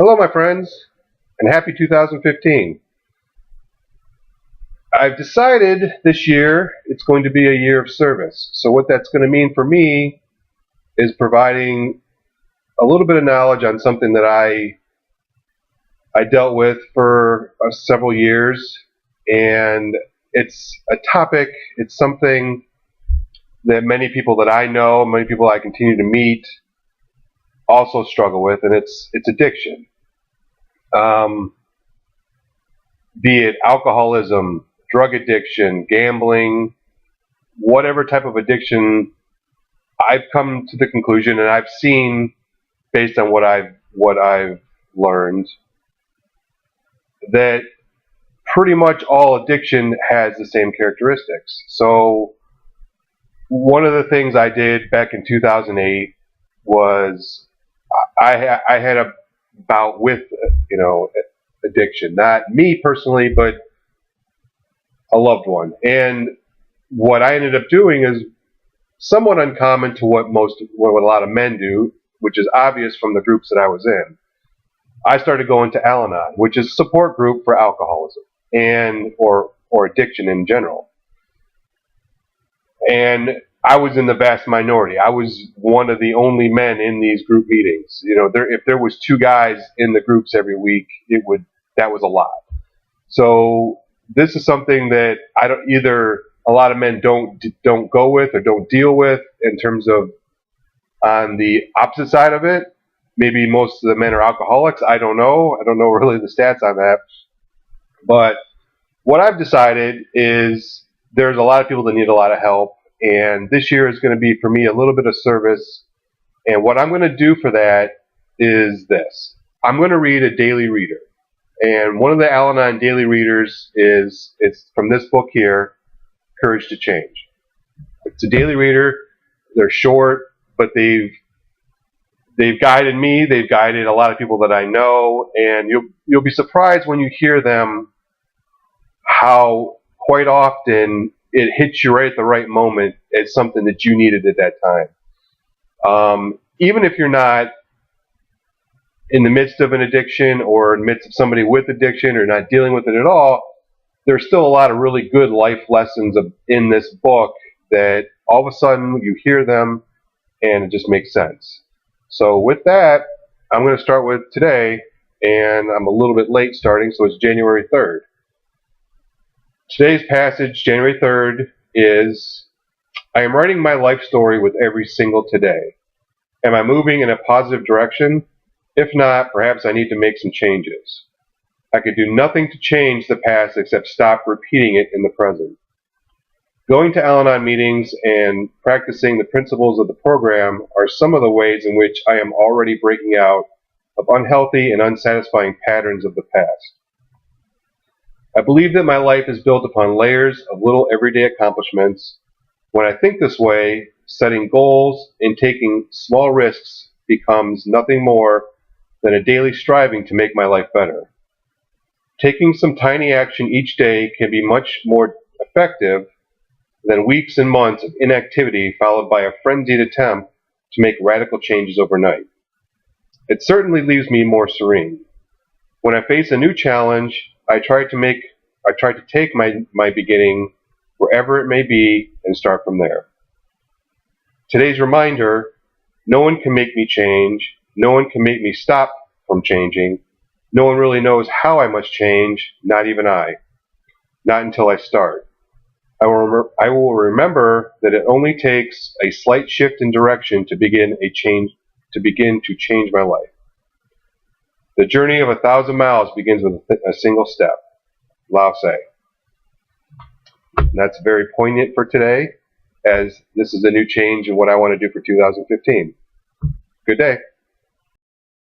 Hello, my friends, and happy 2015. I've decided this year it's going to be a year of service. So, what that's going to mean for me is providing a little bit of knowledge on something that I dealt with for several years, and it's a topic, it's something that many people that I know, many people I continue to meet, also struggle with, and it's addiction. Um, be it alcoholism, drug addiction, gambling, whatever type of addiction, I've come to the conclusion, and I've seen based on what I've learned, that pretty much all addiction has the same characteristics. So one of the things I did back in 2008 was I had a bout with addiction, not me personally, but a loved one. And what I ended up doing is somewhat uncommon to what a lot of men do, which is obvious from the groups that I was in. I started going to Al-Anon, which is a support group for alcoholism and or addiction in general. And I was in the vast minority. I was one of the only men in these group meetings. If there was two guys in the groups every week, that was a lot. So this is something that I don't either. A lot of men don't go with or don't deal with in terms of on the opposite side of it. Maybe most of the men are alcoholics. I don't know. I don't know really the stats on that. But what I've decided is there's a lot of people that need a lot of help. And this year is going to be for me a little bit of service. And what I'm going to do for that is this. I'm going to read a daily reader. And one of the Al-Anon daily readers it's from this book here, Courage to Change. It's a daily reader. They're short, but they've guided me. They've guided a lot of people that I know, and you'll be surprised when you hear them how quite often it hits you right at the right moment as something that you needed at that time. Even if you're not in the midst of an addiction or in the midst of somebody with addiction or not dealing with it at all, there's still a lot of really good life lessons in this book that all of a sudden you hear them and it just makes sense. So with that, I'm going to start with today, and I'm a little bit late starting, so it's January 3rd. Today's passage, January 3rd, is, I am writing my life story with every single today. Am I moving in a positive direction? If not, perhaps I need to make some changes. I could do nothing to change the past except stop repeating it in the present. Going to Al-Anon meetings and practicing the principles of the program are some of the ways in which I am already breaking out of unhealthy and unsatisfying patterns of the past. I believe that my life is built upon layers of little everyday accomplishments. When I think this way, setting goals and taking small risks becomes nothing more than a daily striving to make my life better. Taking some tiny action each day can be much more effective than weeks and months of inactivity followed by a frenzied attempt to make radical changes overnight. It certainly leaves me more serene. When I face a new challenge, I try to take my beginning wherever it may be and start from there. Today's reminder, no one can make me change, no one can make me stop from changing, no one really knows how I must change, not even I. Not until I start. I will remember that it only takes a slight shift in direction to begin to change my life. The journey of 1,000 miles begins with a single step. Lao Tse. And that's very poignant for today, as this is a new change in what I want to do for 2015. Good day.